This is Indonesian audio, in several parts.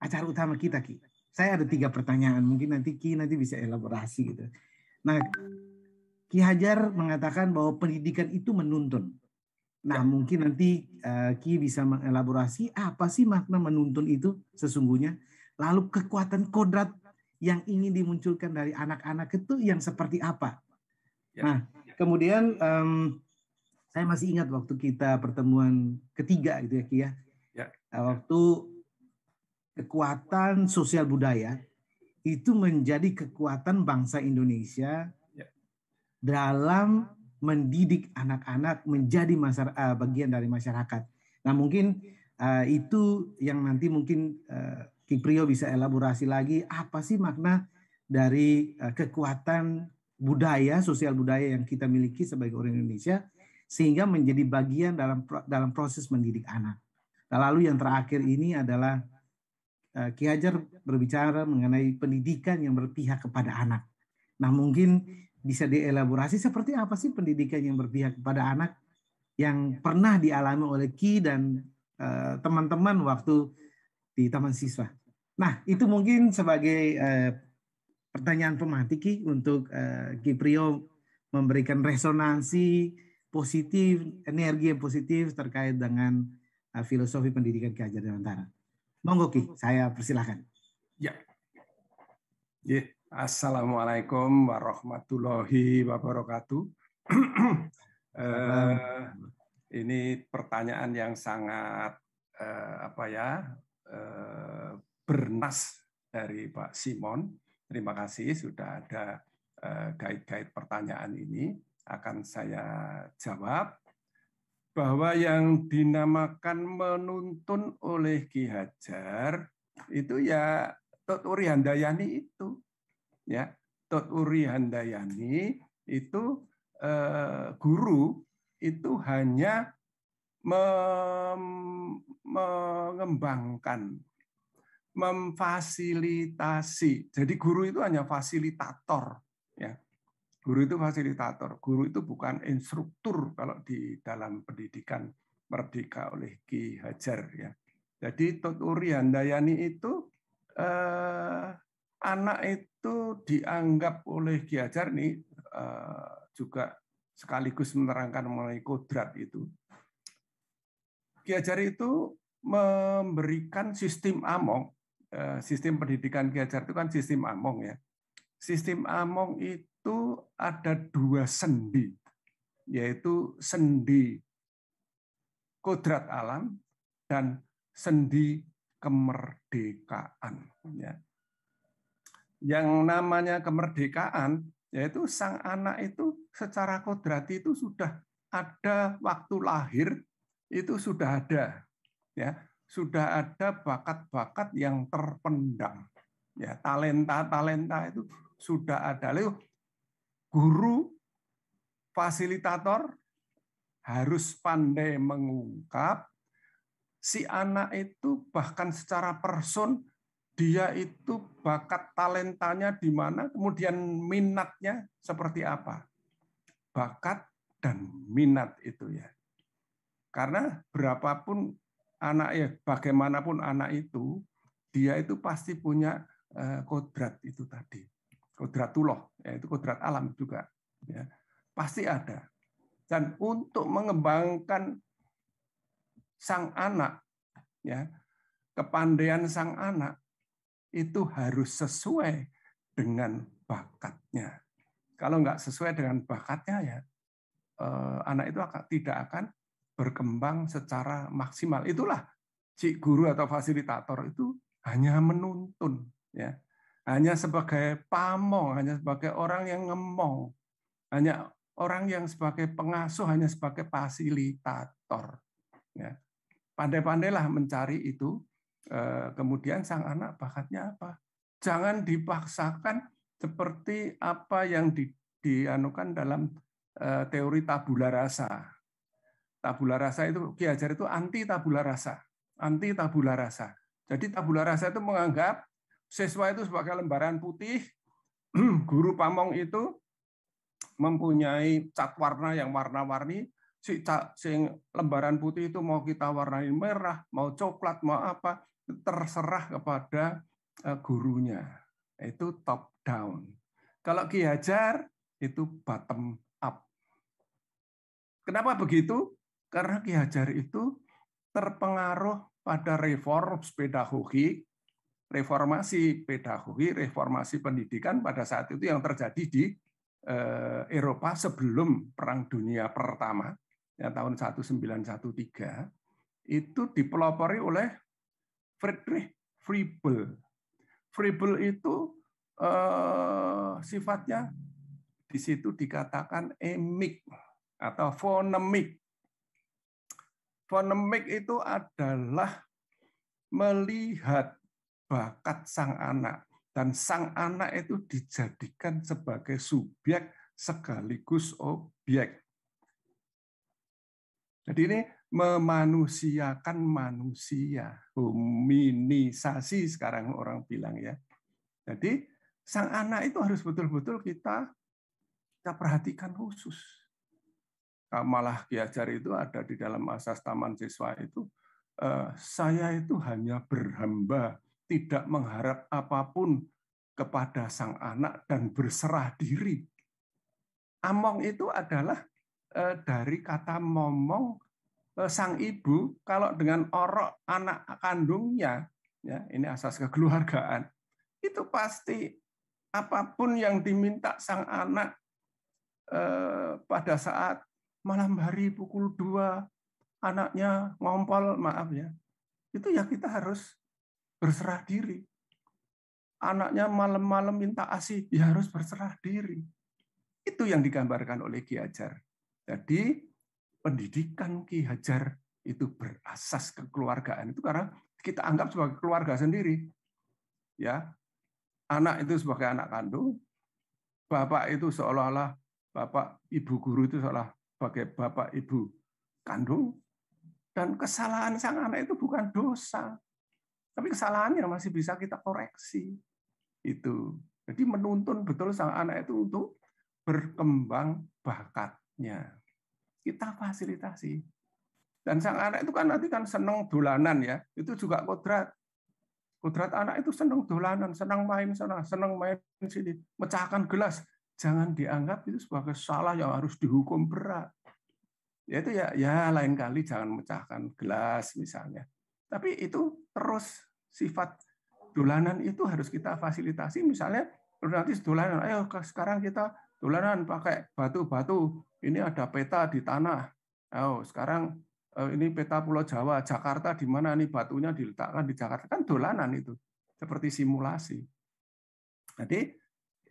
acara utama kita, Ki. Saya ada 3 pertanyaan, mungkin nanti Ki bisa elaborasi gitu. Nah, Ki Hajar mengatakan bahwa pendidikan itu menuntun. Nah, mungkin nanti Ki bisa mengelaborasi apa sih makna menuntun itu sesungguhnya. Lalu kekuatan kodrat yang ingin dimunculkan dari anak-anak itu yang seperti apa. Nah, kemudian saya masih ingat waktu kita pertemuan ketiga gitu ya, Ki ya. Waktu kekuatan sosial budaya itu menjadi kekuatan bangsa Indonesia dalam mendidik anak-anak menjadi bagian dari masyarakat. Nah, mungkin itu yang nanti mungkin Ki Priyo bisa elaborasi lagi, apa sih makna dari kekuatan budaya, sosial budaya yang kita miliki sebagai orang Indonesia, sehingga menjadi bagian dalam proses mendidik anak. Nah, lalu yang terakhir ini adalah Ki Hajar berbicara mengenai pendidikan yang berpihak kepada anak. Nah, mungkin bisa dielaborasi seperti apa sih pendidikan yang berpihak kepada anak yang pernah dialami oleh Ki dan teman-teman waktu di Taman Siswa. Nah, itu mungkin sebagai pertanyaan pemantik Ki untuk Ki Priyo memberikan resonansi positif, energi yang positif terkait dengan filosofi pendidikan Ki Hajar Dewantara. Monggo Ki, saya persilahkan. Ya. Assalamualaikum warahmatullahi wabarakatuh. Ini pertanyaan yang sangat bernas dari Pak Simon. Terima kasih sudah ada guide-guide pertanyaan ini. Akan saya jawab bahwa yang dinamakan menuntun oleh Ki Hajar itu ya Tut Uri Handayani itu, ya Tut Uri Handayani itu guru itu hanya mengembangkan, memfasilitasi. Jadi guru itu hanya fasilitator, ya. Guru itu fasilitator, guru itu bukan instruktur kalau di dalam pendidikan merdeka oleh Ki Hajar, ya. Jadi Tut Uri Handayani itu anak itu dianggap oleh Ki Hajar nih juga sekaligus menerangkan mengenai kodrat itu. Ki Hajar itu memberikan sistem Among, sistem pendidikan Ki Hajar itu kan sistem Among, ya. Sistem Among itu ada 2 sendi, yaitu sendi kodrat alam dan sendi kemerdekaan. Ya. Yang namanya kemerdekaan, yaitu sang anak itu secara kodrati itu sudah ada waktu lahir, itu sudah ada, ya, sudah ada bakat-bakat yang terpendam, ya, talenta-talenta itu sudah ada. Lalu guru fasilitator harus pandai mengungkap si anak itu, bahkan secara person dia itu bakat talentanya di mana, kemudian minatnya seperti apa. Bakat dan minat itu, ya. Karena berapapun anak, ya, bagaimanapun anak itu, dia itu pasti punya kodrat itu tadi. Kodratullah, yaitu kodrat alam juga, ya. Pasti ada. Dan untuk mengembangkan sang anak, ya, kepandaian sang anak itu harus sesuai dengan bakatnya. Kalau nggak sesuai dengan bakatnya, ya, anak itu tidak akan berkembang secara maksimal. Itulah si guru atau fasilitator itu hanya menuntun, ya, hanya sebagai pamong, hanya sebagai orang yang ngemong, hanya orang yang sebagai pengasuh, hanya sebagai fasilitator, ya. Pandai-pandailah mencari itu. Kemudian sang anak bakatnya apa? Jangan dipaksakan seperti apa yang dianukan dalam teori tabula rasa. Tabula rasa itu, Ki Hajar itu anti tabula rasa. Anti tabula rasa. Jadi tabula rasa itu menganggap siswa itu sebagai lembaran putih, guru pamong itu mempunyai cat warna yang warna-warni, si lembaran putih itu mau kita warnai merah, mau coklat, mau apa, terserah kepada gurunya, itu top down. Kalau Ki Hajar itu bottom up. Kenapa begitu? Karena Ki Hajar itu terpengaruh pada reformasi pedagogi, reformasi pendidikan pada saat itu yang terjadi di Eropa sebelum Perang Dunia Pertama, ya, tahun 1913, itu dipelopori oleh Friedrich Froebel. Froebel itu sifatnya di situ dikatakan emik atau fonemik. Fonemik itu adalah melihat bakat sang anak, dan sang anak itu dijadikan sebagai subjek sekaligus objek. Jadi ini memanusiakan manusia, hominisasi sekarang orang bilang ya. Jadi sang anak itu harus betul-betul kita perhatikan khusus. Malah Ki Hajar itu ada di dalam asas taman siswa itu, saya itu hanya berhamba, tidak mengharap apapun kepada sang anak dan berserah diri. Among itu adalah dari kata momong sang ibu, kalau dengan orok anak kandungnya, ya, ini asas kekeluargaan, itu pasti apapun yang diminta sang anak pada saat malam hari pukul 2 anaknya ngompol, maaf ya, itu ya kita harus berserah diri. Anaknya malam-malam minta ASI, ya harus berserah diri. Itu yang digambarkan oleh Ki Hajar. Jadi pendidikan Ki Hajar itu berasas kekeluargaan itu karena kita anggap sebagai keluarga sendiri. Ya, anak itu sebagai anak kandung, bapak itu seolah-olah bapak ibu guru itu seolah sebagai bapak ibu kandung, dan kesalahan sang anak itu bukan dosa, tapi kesalahan yang masih bisa kita koreksi. Itu. Jadi menuntun betul sang anak itu untuk berkembang bakatnya. Kita fasilitasi. Dan sang anak itu kan nanti kan senang dolanan ya. Itu juga kodrat. Kodrat anak itu senang dolanan, senang main sana, senang main sini, mecahkan gelas. Jangan dianggap itu sebagai salah yang harus dihukum berat. Yaitu ya lain kali jangan mecahkan gelas misalnya. Tapi itu terus sifat dolanan itu harus kita fasilitasi. Misalnya nanti dolanan, ayo sekarang kita dolanan pakai batu-batu. Ini ada peta di tanah. Ayo sekarang ini peta Pulau Jawa, Jakarta di mana nih batunya diletakkan di Jakarta, kan dolanan itu seperti simulasi. Jadi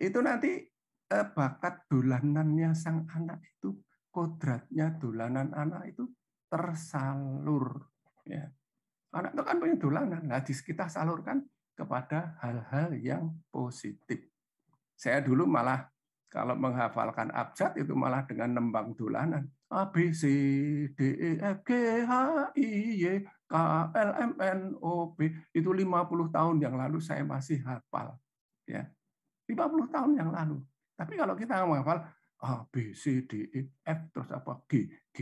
itu nanti bakat dolanannya sang anak itu, kodratnya dolanan anak itu tersalur. Ya. Anak itu kan punya dolanan, nah kita salurkan kepada hal-hal yang positif. Saya dulu malah kalau menghafalkan abjad itu malah dengan nembang dolanan. A, B, C, D, E, F, G, H, I, Y, K, L, M, N, O, P. Itu 50 tahun yang lalu saya masih hafal. Ya. 50 tahun yang lalu. Tapi kalau kita menghafal A, B, C, D, E, F, terus apa? G, H,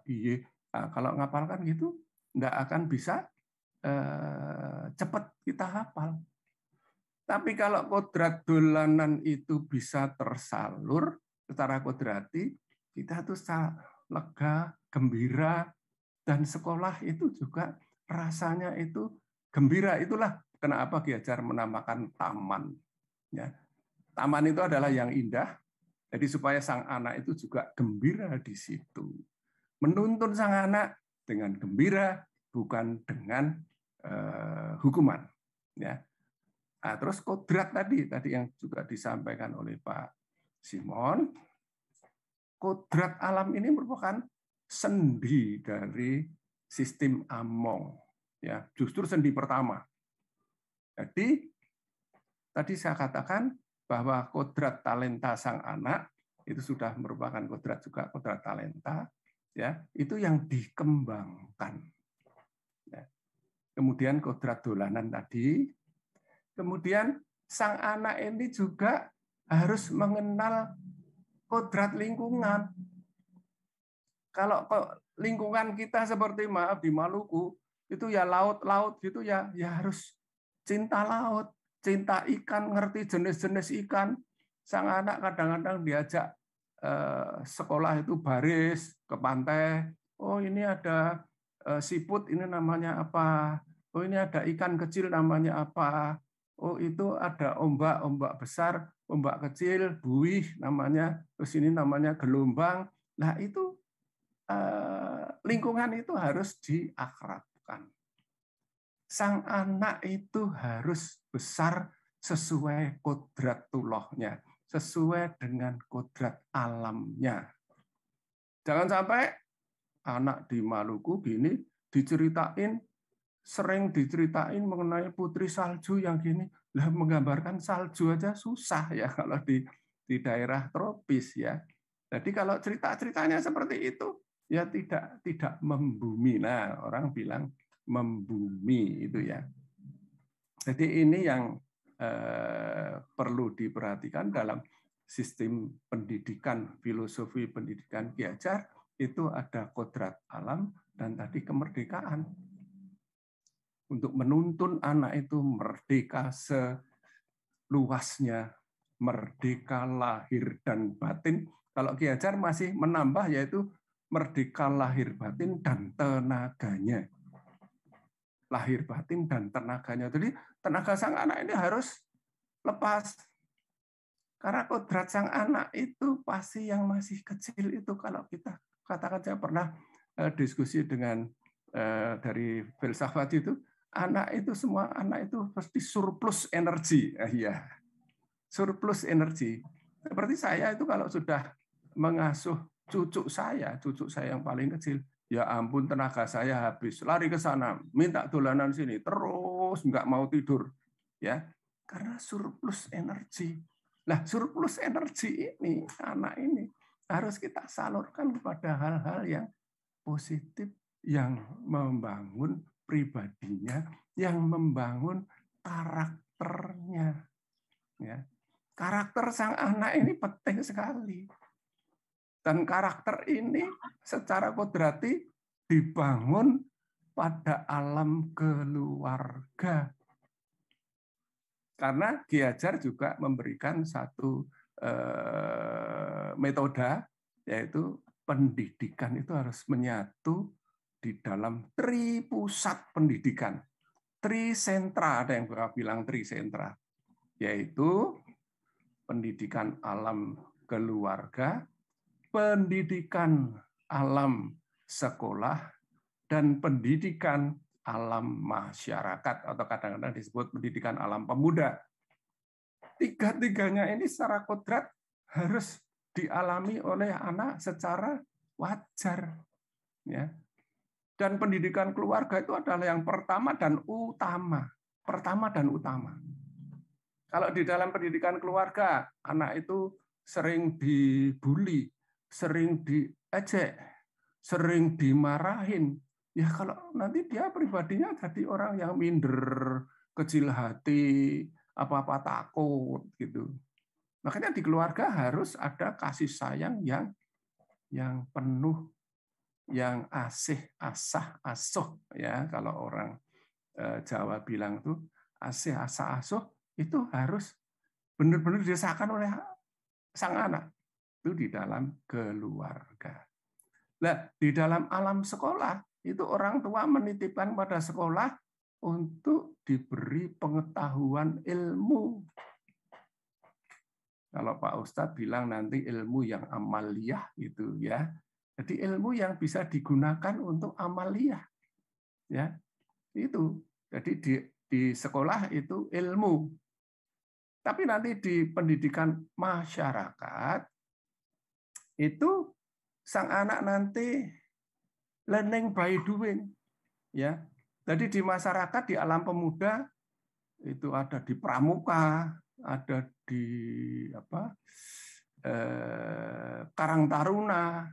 I, Y. Nah, kalau ngapalkan gitu, nggak akan bisa cepat kita hafal. Tapi kalau kodrat dolanan itu bisa tersalur secara kodrati, kita tuh lega, gembira, dan sekolah itu juga rasanya itu gembira. Itulah kenapa Ki Hajar menamakan taman. Ya. Taman itu adalah yang indah, jadi supaya sang anak itu juga gembira di situ. Menuntun sang anak dengan gembira, bukan dengan hukuman. Ya. Nah, terus kodrat tadi yang juga disampaikan oleh Pak Simon, kodrat alam ini merupakan sendi dari sistem Among, ya, justru sendi pertama. Jadi tadi saya katakan bahwa kodrat talenta sang anak itu sudah merupakan kodrat juga kodrat talenta, ya, itu yang dikembangkan. Ya. Kemudian kodrat dolanan tadi. Kemudian sang anak ini juga harus mengenal kodrat lingkungan. Kalau lingkungan kita seperti maaf di Maluku, itu ya laut-laut gitu ya harus cinta laut, cinta ikan, ngerti jenis-jenis ikan. Sang anak kadang-kadang diajak sekolah itu baris ke pantai. Oh ini ada siput, ini namanya apa? Oh ini ada ikan kecil namanya apa? Oh itu ada ombak besar, ombak kecil, buih namanya. Terus ini namanya gelombang. Nah itu lingkungan itu harus diakrabkan. Sang anak itu harus besar sesuai kodratullohnya, sesuai dengan kodrat alamnya. Jangan sampai anak di Maluku gini sering diceritain mengenai putri salju yang gini. Lah menggambarkan salju aja susah ya kalau di daerah tropis ya. Jadi kalau cerita-ceritanya seperti itu ya tidak membumi. Nah, orang bilang membumi itu ya. Jadi ini yang perlu diperhatikan dalam sistem pendidikan, filosofi pendidikan Ki Hajar, itu ada kodrat alam dan tadi kemerdekaan. Untuk menuntun anak itu merdeka seluasnya, merdeka lahir dan batin. Kalau Ki Hajar masih menambah yaitu merdeka lahir batin dan tenaganya. Lahir batin dan tenaganya. Jadi tenaga sang anak ini harus lepas. Karena kodrat sang anak itu pasti yang masih kecil itu, kalau kita katakan, saya pernah diskusi dengan dari filsafat itu, semua anak itu pasti surplus energi. Ya, surplus energi. Seperti saya itu kalau sudah mengasuh cucu saya yang paling kecil, ya ampun tenaga saya habis, lari ke sana, minta dolanan sini, terus nggak mau tidur. Ya, karena surplus energi. Nah, surplus energi ini, anak ini, harus kita salurkan kepada hal-hal yang positif, yang membangun pribadinya, yang membangun karakternya. Ya. Karakter sang anak ini penting sekali. Dan karakter ini secara kodrati dibangun pada alam keluarga. Karena Ki Hajar juga memberikan satu metode, yaitu pendidikan itu harus menyatu di dalam tripusat pendidikan. Trisentra, ada yang bilang trisentra, yaitu pendidikan alam keluarga, pendidikan alam sekolah, dan pendidikan alam masyarakat, atau kadang-kadang disebut pendidikan alam pemuda. Tiga-tiganya ini secara kodrat harus dialami oleh anak secara wajar. Ya. Dan pendidikan keluarga itu adalah yang pertama dan utama. Pertama dan utama. Kalau di dalam pendidikan keluarga, anak itu sering dibully, sering diejek, sering dimarahin, ya kalau nanti dia pribadinya jadi orang yang minder, kecil hati, apa-apa takut gitu. Makanya di keluarga harus ada kasih sayang yang penuh, yang asih, asah, asuh ya. Kalau orang Jawa bilang tuh asih, asah, asuh itu harus benar-benar dirasakan oleh sang anak itu di dalam keluarga. Nah, di dalam alam sekolah, itu orang tua menitipkan pada sekolah untuk diberi pengetahuan ilmu. Kalau Pak Ustadz bilang nanti ilmu yang amaliyah gitu ya. Jadi ilmu yang bisa digunakan untuk amaliyah. Ya. Itu. Jadi di sekolah itu ilmu. Tapi nanti di pendidikan masyarakat itu sang anak nanti learning by doing, ya. Jadi di masyarakat, di alam pemuda itu ada di pramuka, ada di Karang Taruna,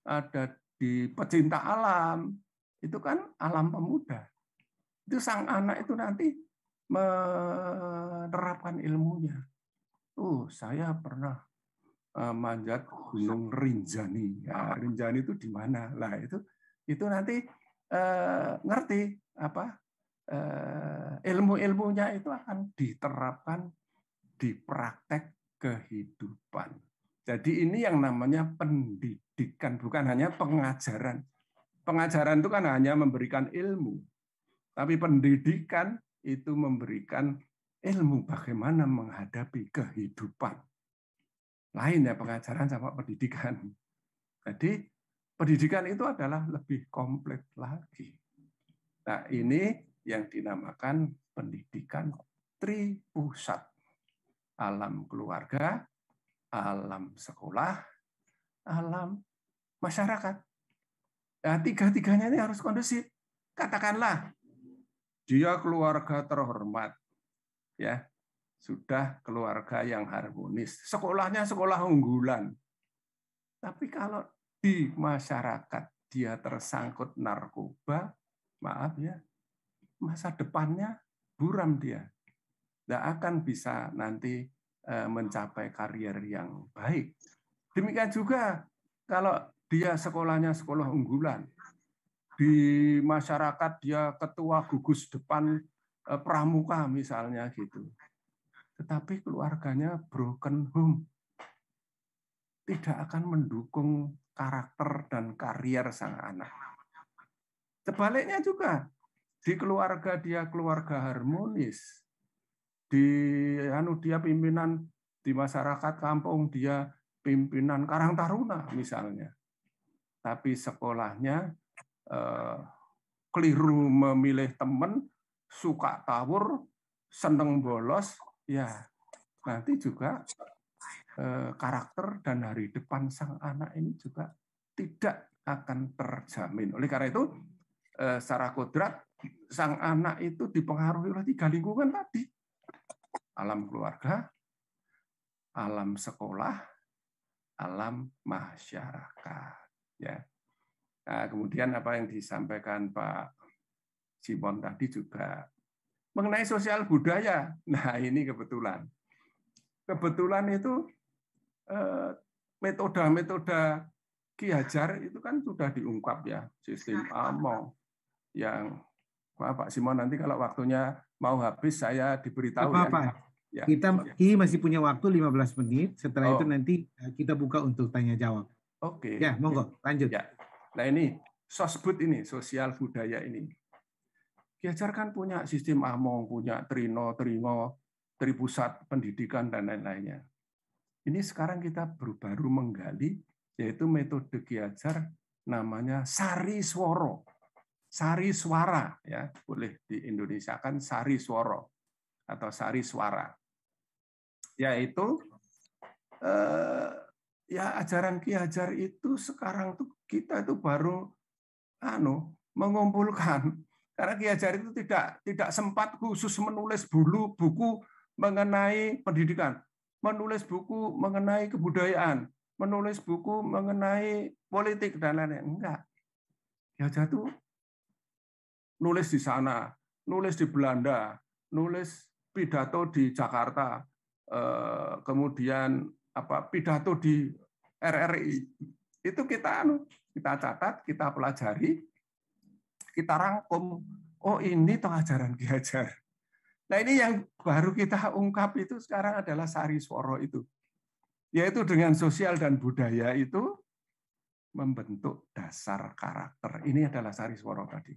ada di pecinta alam, itu kan alam pemuda. Itu sang anak itu nanti menerapkan ilmunya. Saya pernah manjat Gunung Rinjani. Ya, Rinjani itu di mana? Lah itu nanti ngerti apa ilmu-ilmunya itu akan diterapkan di praktek kehidupan. Jadi ini yang namanya pendidikan, bukan hanya pengajaran. Pengajaran itu kan hanya memberikan ilmu, tapi pendidikan itu memberikan ilmu bagaimana menghadapi kehidupan. Lain ya pengajaran sama pendidikan. Jadi pendidikan itu adalah lebih komplit lagi. Nah, ini yang dinamakan pendidikan tripusat. Alam keluarga, alam sekolah, alam masyarakat. Nah, tiga-tiganya ini harus kondusif. Katakanlah dia keluarga terhormat, ya sudah keluarga yang harmonis, sekolahnya sekolah unggulan. Tapi kalau di masyarakat dia tersangkut narkoba, maaf ya, masa depannya buram dia. Tidak akan bisa nanti mencapai karier yang baik. Demikian juga kalau dia sekolahnya sekolah unggulan, di masyarakat dia ketua gugus depan pramuka misalnya gitu. Tetapi keluarganya broken home, tidak akan mendukung karakter dan karier sang anak. Sebaliknya juga, di keluarga dia keluarga harmonis, dia pimpinan di masyarakat kampung, dia pimpinan Karang Taruna misalnya. Tapi sekolahnya keliru memilih teman, suka tawur, seneng bolos, ya nanti juga karakter dan hari depan sang anak ini juga tidak akan terjamin. Oleh karena itu, secara kodrat, sang anak itu dipengaruhi oleh 3 lingkungan tadi. Alam keluarga, alam sekolah, alam masyarakat. Ya. Nah, kemudian apa yang disampaikan Pak Simon tadi juga mengenai sosial budaya. Nah, ini kebetulan. Kebetulan itu metode-metode Ki Hajar itu kan sudah diungkap ya, sistem AMO yang Pak Simon nanti kalau waktunya mau habis saya diberitahu ya. Ya. Kita masih punya waktu 15 menit. Setelah itu nanti kita buka untuk tanya jawab. Oke. Ya, monggo, lanjut. Ya. Nah ini sosbud ini, sosial budaya ini. Ki Hajar kan punya sistem AMO, punya tripusat pendidikan dan lain-lainnya. Ini sekarang kita baru menggali, yaitu metode Ki Hajar namanya Sari Swara. Sari Swara, ya boleh di Indonesia kan Sari Swara atau Sari Swara. Yaitu ya ajaran Ki Hajar itu sekarang tuh kita itu baru mengumpulkan, karena Ki Hajar itu tidak sempat khusus menulis buku mengenai pendidikan, menulis buku mengenai kebudayaan, menulis buku mengenai politik dan lain-lain. Enggak. Ki Hajar itu nulis di sana, nulis di Belanda, nulis pidato di Jakarta, kemudian pidato di RRI. Itu kita catat, kita pelajari, kita rangkum. Oh, ini toh ajaran Ki Hajar. Nah, ini yang baru kita ungkap itu sekarang adalah Sari Swara itu. Yaitu dengan sosial dan budaya itu membentuk dasar karakter. Ini adalah Sari Swara tadi.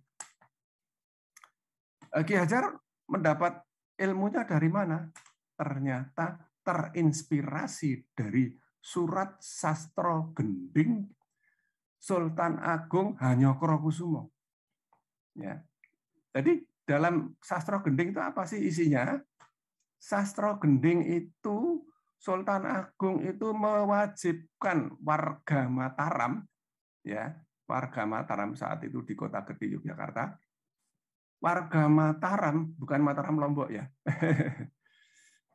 Ki Hajar mendapat ilmunya dari mana? Ternyata terinspirasi dari surat Sastra Gending Sultan Agung Hanyokrokusumo. Ya. Jadi dalam Sastra Gending itu apa sih isinya? Sastra Gending itu Sultan Agung itu mewajibkan warga Mataram, ya, warga Mataram saat itu di Kota Gede Yogyakarta. Warga Mataram, bukan Mataram Lombok ya.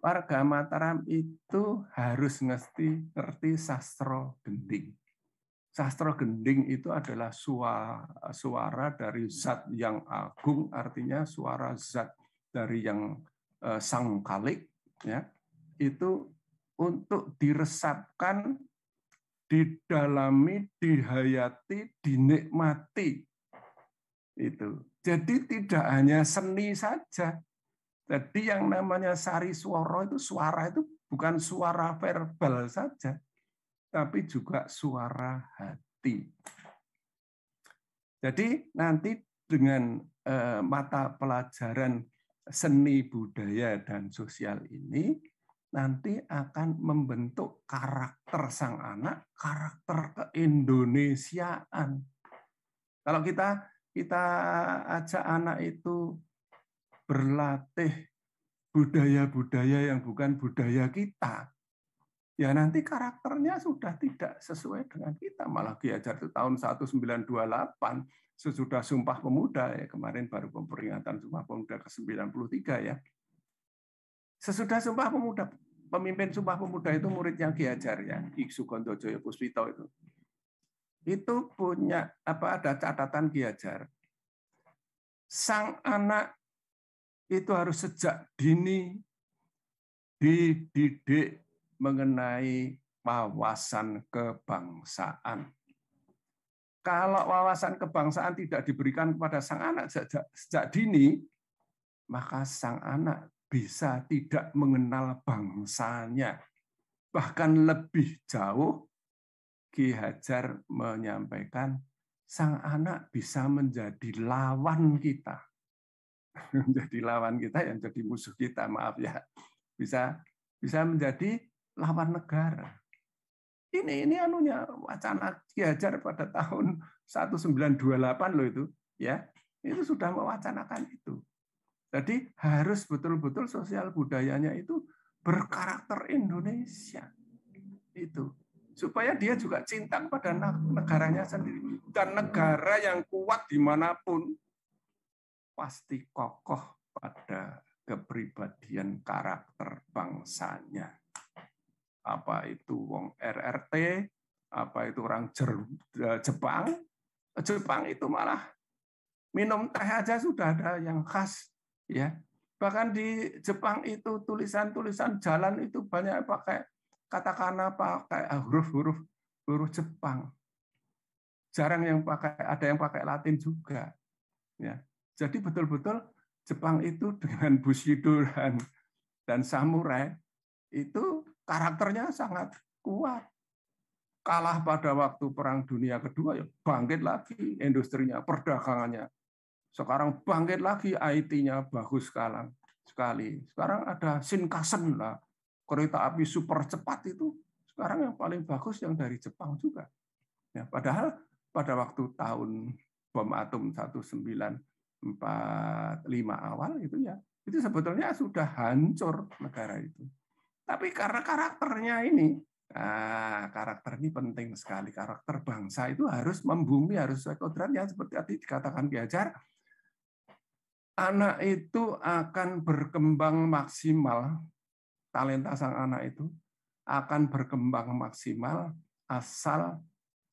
Warga Mataram itu harus ngerti Sastra Gending. Sastra Gending itu adalah suara dari zat yang agung, artinya suara zat dari yang sang Khalik, ya, itu untuk diresapkan, didalami, dihayati, dinikmati Itu. Jadi tidak hanya seni saja. Jadi yang namanya sari swara itu, suara itu bukan suara verbal saja, tapi juga suara hati. Jadi nanti dengan mata pelajaran seni budaya dan sosial ini nanti akan membentuk karakter sang anak, karakter keindonesiaan. Kalau kita ajak anak itu berlatih budaya-budaya yang bukan budaya kita, ya nanti karakternya sudah tidak sesuai dengan kita. Malah Ki Hajar itu tahun 1928 sesudah Sumpah Pemuda, ya kemarin baru peringatan Sumpah Pemuda ke-93 ya. Sesudah Sumpah Pemuda, pemimpin Sumpah Pemuda itu muridnya Ki Hajar ya, Ki Sugondojoyo Puspito itu. Itu punya ada catatan Ki Hajar. Sang anak itu harus sejak dini dididik mengenai wawasan kebangsaan. Kalau wawasan kebangsaan tidak diberikan kepada sang anak sejak dini, maka sang anak bisa tidak mengenal bangsanya. Bahkan lebih jauh, Ki Hajar menyampaikan, sang anak bisa menjadi lawan kita. Menjadi lawan kita yang jadi musuh kita, maaf ya. Bisa menjadi lawan negara. Ini anunya wacana Ki Hajar pada tahun 1928 loh itu, ya. Itu sudah mewacanakan itu. Jadi harus betul-betul sosial budayanya itu berkarakter Indonesia. Itu. Supaya dia juga cinta pada negaranya sendiri. Dan negara yang kuat dimanapun pasti kokoh pada kepribadian karakter bangsanya. Apa itu wong RRT, apa itu orang Jepang. Jepang itu malah minum teh aja sudah ada yang khas, ya. Bahkan di Jepang itu tulisan-tulisan jalan itu banyak pakai katakana, pakai huruf-huruf Jepang. Jarang ada yang pakai Latin juga, ya. Jadi betul-betul Jepang itu dengan Bushido dan samurai itu karakternya sangat kuat. Kalah pada waktu Perang Dunia Kedua, ya bangkit lagi industrinya, perdagangannya. Sekarang bangkit lagi IT-nya bagus sekali. Sekarang ada Shinkansen lah, kereta api super cepat itu. Sekarang yang paling bagus yang dari Jepang juga. Ya, padahal pada waktu tahun bom atom 1945 awal itu ya, itu sebetulnya sudah hancur negara itu. Tapi karena karakternya ini, karakter ini penting sekali. Karakter bangsa itu harus membumi, harus sesuai kodratnya. Seperti tadi dikatakan Ki Hajar, anak itu akan berkembang maksimal, talenta sang anak itu akan berkembang maksimal asal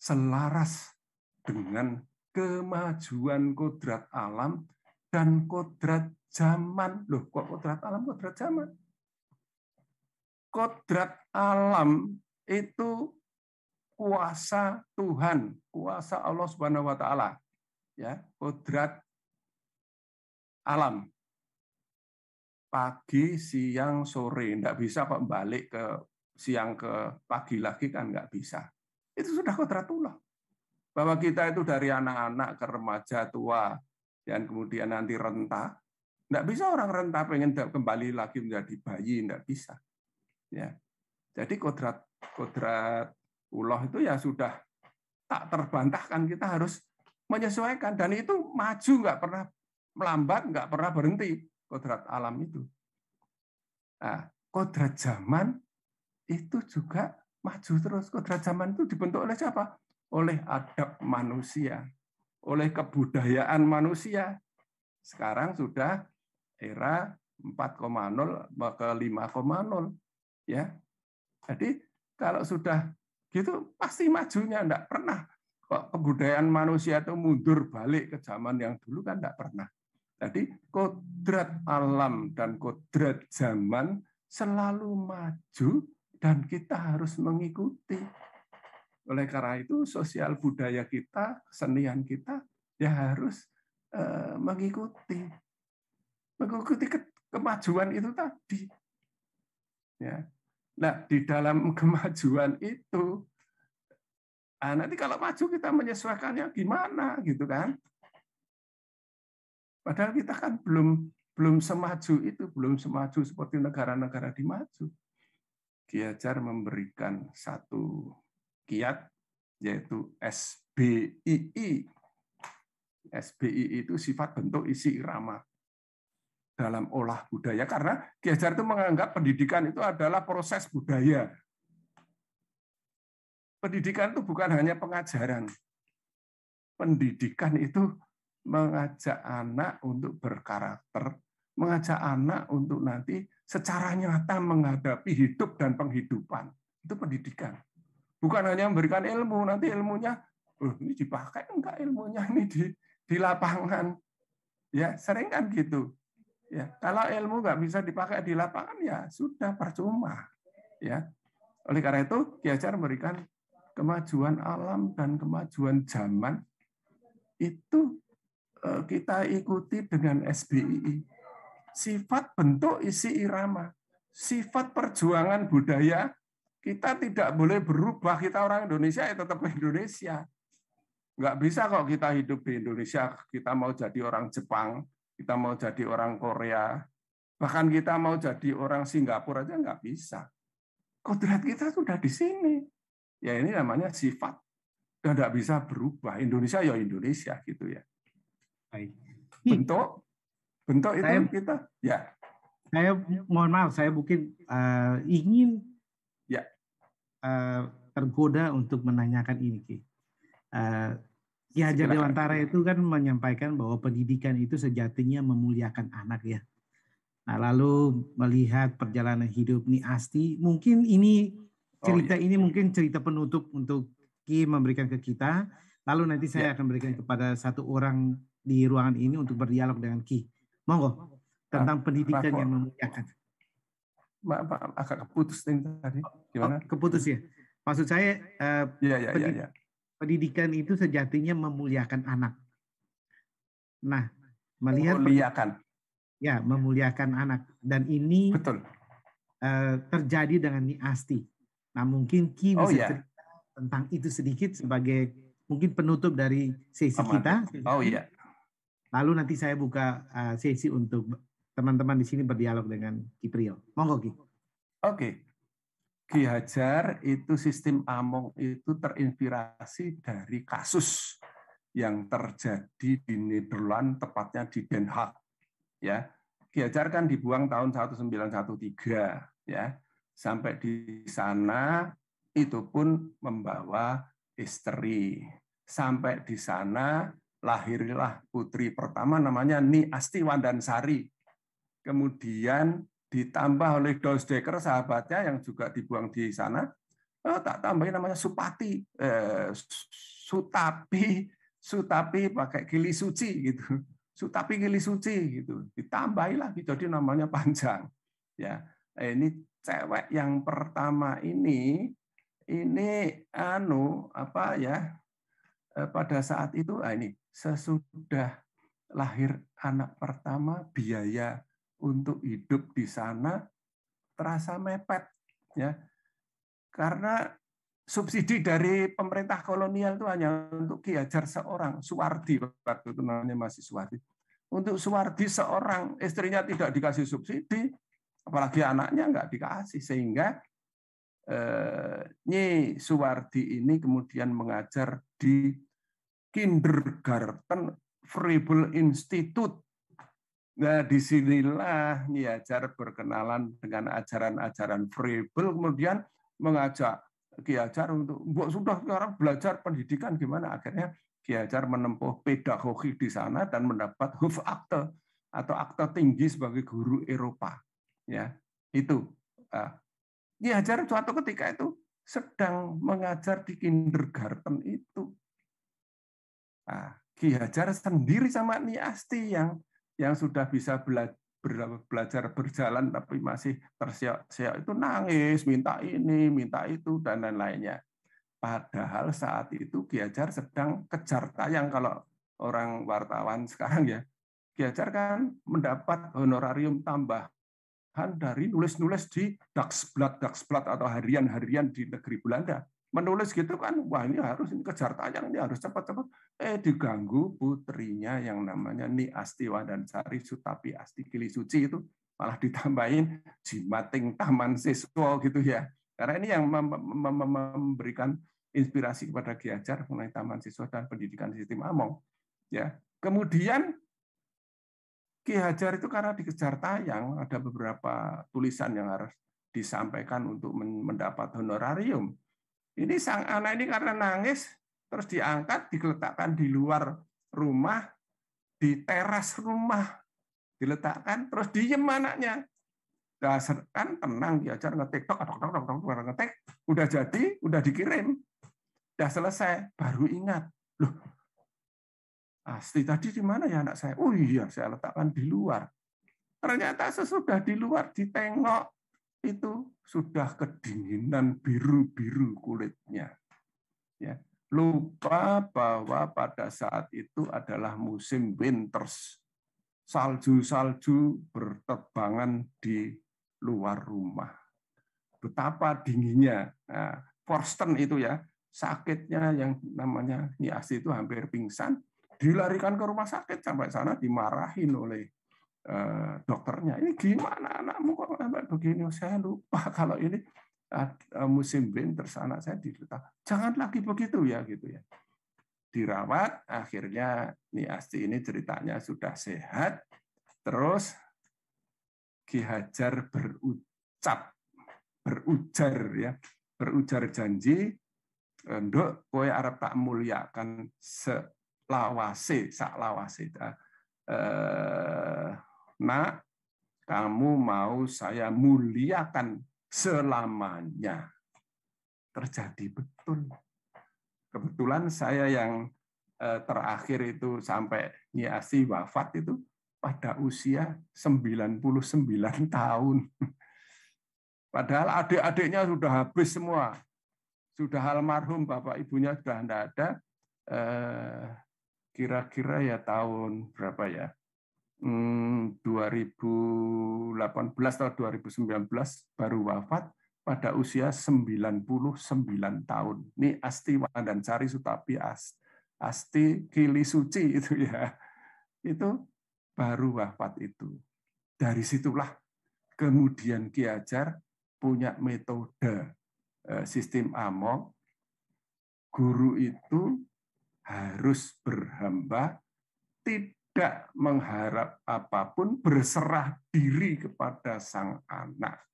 selaras dengan kemajuan kodrat alam dan kodrat zaman. Loh, kok kodrat alam, kodrat zaman? Kodrat alam itu kuasa Tuhan, kuasa Allah Subhanahu wa taala. Ya, kodrat alam. Pagi, siang, sore, enggak bisa kok balik ke siang ke pagi lagi kan enggak bisa. Itu sudah kodratullah. Bahwa kita itu dari anak-anak ke remaja, tua, dan kemudian nanti renta. Enggak bisa orang renta pengen kembali lagi menjadi bayi, enggak bisa. Ya. Jadi kodrat Allah itu ya sudah tak terbantahkan, kita harus menyesuaikan, dan itu maju, nggak pernah melambat, nggak pernah berhenti kodrat alam itu. Nah, kodrat zaman itu juga maju terus. Kodrat zaman itu dibentuk oleh siapa? Oleh adab manusia, oleh kebudayaan manusia. Sekarang sudah era 4,0 ke 5,0, ya. Jadi kalau sudah gitu pasti majunya, enggak pernah kok kebudayaan manusia itu mundur balik ke zaman yang dulu, kan enggak pernah. Jadi kodrat alam dan kodrat zaman selalu maju dan kita harus mengikuti. Oleh karena itu sosial budaya kita, kesenian kita ya harus mengikuti kemajuan itu tadi. Ya. Nah, di dalam kemajuan itu, nanti kalau maju kita menyesuaikannya gimana gitu kan? Padahal kita kan belum semaju itu, belum semaju seperti negara-negara di maju. Ki Hajar memberikan satu kiat, yaitu SBII. SBII itu sifat, bentuk, isi, irama dalam olah budaya, karena Ki Hajar itu menganggap pendidikan itu adalah proses budaya. Pendidikan itu bukan hanya pengajaran. Pendidikan itu mengajak anak untuk berkarakter, mengajak anak untuk nanti secara nyata menghadapi hidup dan penghidupan. Itu pendidikan. Bukan hanya memberikan ilmu, nanti ilmunya, ini dipakai enggak ilmunya ini di lapangan. Ya, sering kan gitu. Ya, kalau ilmu nggak bisa dipakai di lapangan, ya sudah percuma. Ya, oleh karena itu Ki Hajar memberikan kemajuan alam dan kemajuan zaman itu kita ikuti dengan SBII. Sifat, bentuk, isi, irama. Sifat perjuangan budaya kita tidak boleh berubah. Kita orang Indonesia ya tetap Indonesia. Nggak bisa kok kita hidup di Indonesia, kita mau jadi orang Jepang, kita mau jadi orang Korea, bahkan kita mau jadi orang Singapura aja nggak bisa. Kodrat kita sudah di sini. Ya ini namanya sifat. Dan nggak bisa berubah. Indonesia ya Indonesia gitu ya. Bentuk itu kita ya. Saya mohon maaf, saya mungkin ingin ya tergoda untuk menanyakan ini, Ki. Ki Hajar Dewantara itu kan menyampaikan bahwa pendidikan itu sejatinya memuliakan anak ya. Nah, lalu melihat perjalanan hidup Ni Asti, mungkin ini cerita ini mungkin cerita penutup untuk Ki memberikan ke kita. Lalu nanti saya akan berikan kepada satu orang di ruangan ini untuk berdialog dengan Ki. Monggo, tentang pendidikan yang memuliakan. Maaf, agak keputus tadi. Gimana? Keputus ya. Maksud saya, pendidikan itu sejatinya memuliakan anak. Nah, melihat memuliakan anak, dan ini betul terjadi dengan Ni Asti. Nah, mungkin Ki bisa cerita tentang itu sedikit sebagai mungkin penutup dari sesi kita. Lalu nanti saya buka sesi untuk teman-teman di sini berdialog dengan Ki Priyo. Monggo, Ki. Oke. Ki Hajar itu sistem Among itu terinspirasi dari kasus yang terjadi di Nederland, tepatnya di Den Haag. Ya, Ki Hajar kan dibuang tahun 1913, ya. Sampai di sana itu pun membawa istri. Sampai di sana lahirlah putri pertama namanya Ni Asti Wandansari. Kemudian ditambah oleh Dosdeker sahabatnya yang juga dibuang di sana, tak tambahin namanya Supati, Sutapi pakai Gili Suci gitu, Sutapi Gili Suci gitu, ditambahi lagi jadi namanya panjang. Ya, ini cewek yang pertama ini pada saat itu ini sesudah lahir anak pertama biaya untuk hidup di sana terasa mepet, ya, karena subsidi dari pemerintah kolonial itu hanya untuk Ki Hajar seorang, Suwardi waktu itu namanya masih Suwardi. Untuk Suwardi seorang, istrinya tidak dikasih subsidi, apalagi anaknya nggak dikasih, sehingga Nyi Suwardi ini kemudian mengajar di Kindergarten Froebel Institute. Nah, disinilah Ki Hajar berkenalan dengan ajaran-ajaran Froebel, kemudian mengajak Ki Hajar untuk, sudah sekarang belajar pendidikan gimana? Akhirnya Ki Hajar menempuh pedagogi di sana dan mendapat Hofakte atau akte tinggi sebagai guru Eropa. Ya, itu. Ki Hajar suatu ketika itu sedang mengajar di kindergarten itu. Ki Hajar sendiri sama Ni Asti yang sudah bisa belajar berjalan tapi masih terseok-seok itu nangis, minta ini, minta itu, dan lain-lainnya. Padahal saat itu Ki Hajar sedang kejar tayang. Kalau orang wartawan sekarang ya, Ki Hajar kan mendapat honorarium tambahan dari nulis-nulis di Dagsblad atau harian-harian di negeri Belanda. Menulis gitu kan, wah ini harus kejar tayang, ini harus cepat-cepat. Diganggu putrinya yang namanya Ni Asti Wandansari Sutapi Asti Kili Suci itu malah ditambahin Jimating Taman Siswa gitu ya. Karena ini yang memberikan inspirasi kepada Ki Hajar mengenai Taman Siswa dan pendidikan sistem Among. Ya, kemudian Ki Hajar itu karena dikejar tayang, ada beberapa tulisan yang harus disampaikan untuk mendapat honorarium. Ini sang anak ini karena nangis, terus diangkat, diletakkan di luar rumah, di teras rumah, diletakkan, terus diem anaknya. Dasar kan tenang, Ki Hajar ngetik, ngetik, udah jadi, udah dikirim, udah selesai, baru ingat, loh, Asti tadi di mana ya anak saya? Oh iya, saya letakkan di luar. Ternyata sesudah di luar ditengok, itu sudah kedinginan biru-biru kulitnya. Ya, lupa bahwa pada saat itu adalah musim winters. Salju-salju berterbangan di luar rumah. Betapa dinginnya. Nah, Forsten itu ya, sakitnya yang namanya Nyi Asti itu hampir pingsan, dilarikan ke rumah sakit, sampai sana dimarahin oleh dokternya. Ini gimana anakmu kok sampai begini? Saya lupa kalau ini musim winters anak saya diletak. Jangan lagi begitu ya gitu ya. Dirawat, akhirnya Nyi Asti ini ceritanya sudah sehat. Terus Ki Hajar berujar janji, nduk kowe arep tak mulyakan selawase, saklawase. Nak, kamu mau saya muliakan selamanya. Terjadi betul. Kebetulan saya yang terakhir itu sampai Nyi Asti wafat itu pada usia 99 tahun. Padahal adik-adiknya sudah habis semua. Sudah almarhum, bapak ibunya sudah tidak ada. Kira-kira ya tahun berapa ya? 2018 atau 2019 baru wafat pada usia 99 tahun. Ini Asti Wandansari Sutapi Asti Kili Suci itu ya. Itu baru wafat itu. Dari situlah kemudian Ki Hajar punya metode sistem Among. Guru itu harus berhamba, tidak mengharap apapun, berserah diri kepada sang anak.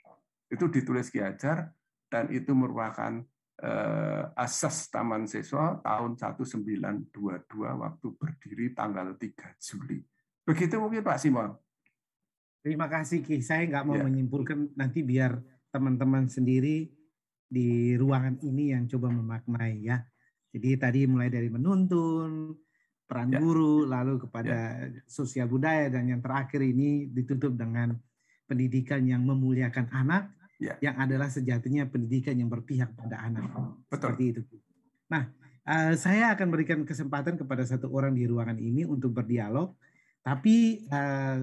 Itu ditulis Ki Hajar, dan itu merupakan asas Taman Siswa tahun 1922 waktu berdiri tanggal 3 Juli. Begitu mungkin Pak Simon. Terima kasih Ki. Saya nggak mau menyimpulkan, nanti biar teman-teman sendiri di ruangan ini yang coba memaknai ya. Jadi tadi mulai dari menuntun, peran guru, lalu kepada sosial budaya, dan yang terakhir ini ditutup dengan pendidikan yang memuliakan anak, yang adalah sejatinya pendidikan yang berpihak pada anak. Betul. Seperti itu. Nah, saya akan berikan kesempatan kepada satu orang di ruangan ini untuk berdialog, tapi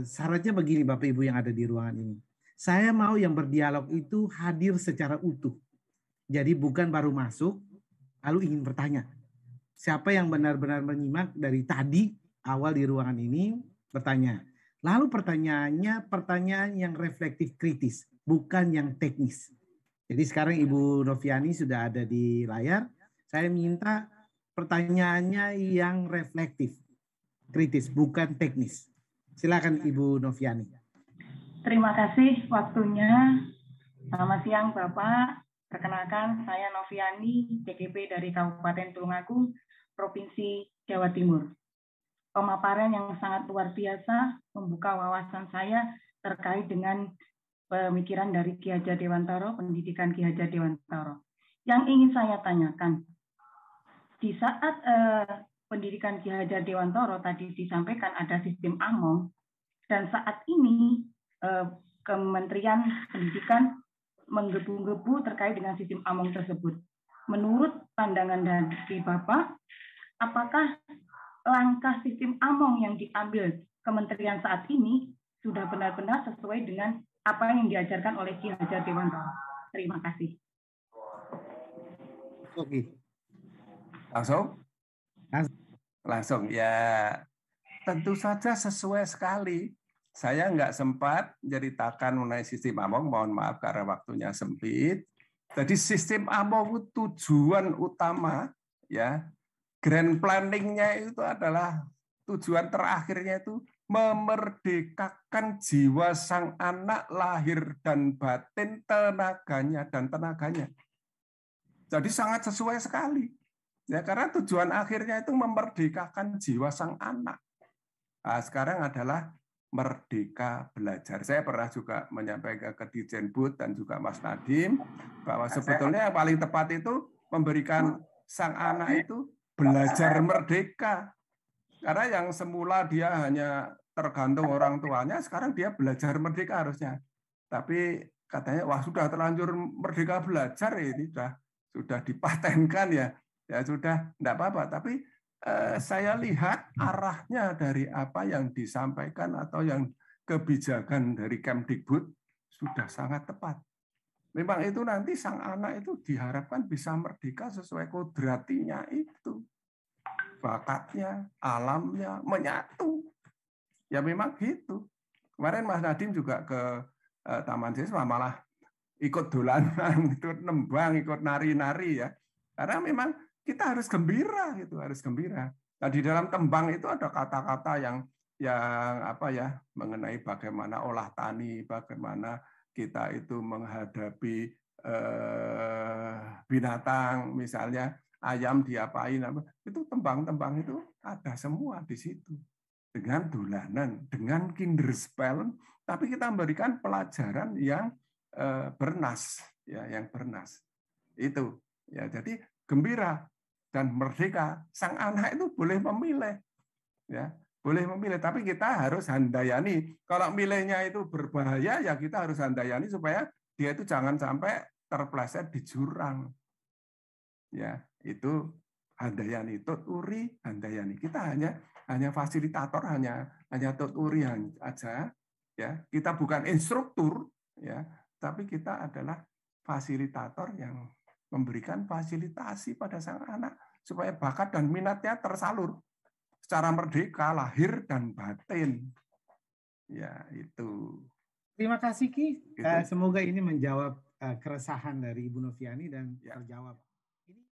syaratnya begini Bapak Ibu yang ada di ruangan ini. Saya mau yang berdialog itu hadir secara utuh. Jadi bukan baru masuk, lalu ingin bertanya. Siapa yang benar-benar menyimak dari tadi awal di ruangan ini bertanya. Lalu pertanyaannya pertanyaan yang reflektif kritis, bukan yang teknis. Jadi sekarang Ibu Noviani sudah ada di layar. Saya minta pertanyaannya yang reflektif, kritis, bukan teknis. Silakan Ibu Noviani. Terima kasih waktunya. Selamat siang Bapak. Perkenalkan, saya Noviani, DGP dari Kabupaten Tulungagung, Provinsi Jawa Timur. Pemaparan yang sangat luar biasa membuka wawasan saya terkait dengan pemikiran dari Ki Hajar Dewantara, pendidikan Ki Hajar Dewantara. Yang ingin saya tanyakan, di saat pendidikan Ki Hajar Dewantara tadi disampaikan ada sistem Among, dan saat ini Kementerian Pendidikan menggebu-gebu terkait dengan sistem Among tersebut. Menurut pandangan dari Bapak, apakah langkah sistem AMONG yang diambil kementerian saat ini sudah benar-benar sesuai dengan apa yang diajarkan oleh Ki Hajar Dewantara. Terima kasih. Oke. Langsung ya. Tentu saja sesuai sekali. Saya nggak sempat menceritakan mengenai sistem AMONG, mohon maaf karena waktunya sempit. Jadi sistem AMONG tujuan utama, ya, grand planning-nya itu adalah tujuan terakhirnya itu memerdekakan jiwa sang anak lahir dan batin, tenaganya dan tenaganya. Jadi sangat sesuai sekali. Ya, karena tujuan akhirnya itu memerdekakan jiwa sang anak. Nah, sekarang adalah merdeka belajar. Saya pernah juga menyampaikan ke Dirjen Bud dan juga Mas Nadiem bahwa sebetulnya yang paling tepat itu memberikan sang anak itu belajar merdeka. Karena yang semula dia hanya tergantung orang tuanya, sekarang dia belajar merdeka harusnya. Tapi katanya wah sudah terlanjur merdeka belajar, ini sudah dipatenkan ya. Ya sudah, enggak apa-apa, tapi saya lihat arahnya dari apa yang disampaikan atau yang kebijakan dari Kemdikbud sudah sangat tepat. Memang itu nanti sang anak itu diharapkan bisa merdeka sesuai kodratinya itu. Bakatnya, alamnya, menyatu. Ya memang gitu. Kemarin Mas Nadiem juga ke Taman Siswa malah ikut dolanan, ikut nembang, ikut nari-nari ya. Karena memang kita harus gembira gitu, harus gembira. Nah, di dalam tembang itu ada kata-kata yang apa ya, mengenai bagaimana olah tani, bagaimana kita itu menghadapi binatang, misalnya ayam diapain, itu tembang-tembang itu ada semua di situ. Dengan dolanan, dengan kinderspel, tapi kita memberikan pelajaran yang bernas, ya, yang bernas. Itu, ya, jadi gembira dan merdeka. Sang anak itu boleh memilih, ya, boleh memilih. Tapi kita harus handayani. Kalau milihnya itu berbahaya, ya kita harus handayani supaya dia itu jangan sampai terpleset di jurang. Ya, itu handayani, tuturi, handayani. Kita hanya fasilitator, hanya tuturi aja. Ya, kita bukan instruktur, ya, tapi kita adalah fasilitator yang memberikan fasilitasi pada sang anak supaya bakat dan minatnya tersalur secara merdeka lahir dan batin. Ya, itu. Terima kasih Ki. Semoga ini menjawab keresahan dari Ibu Noviani dan terjawab.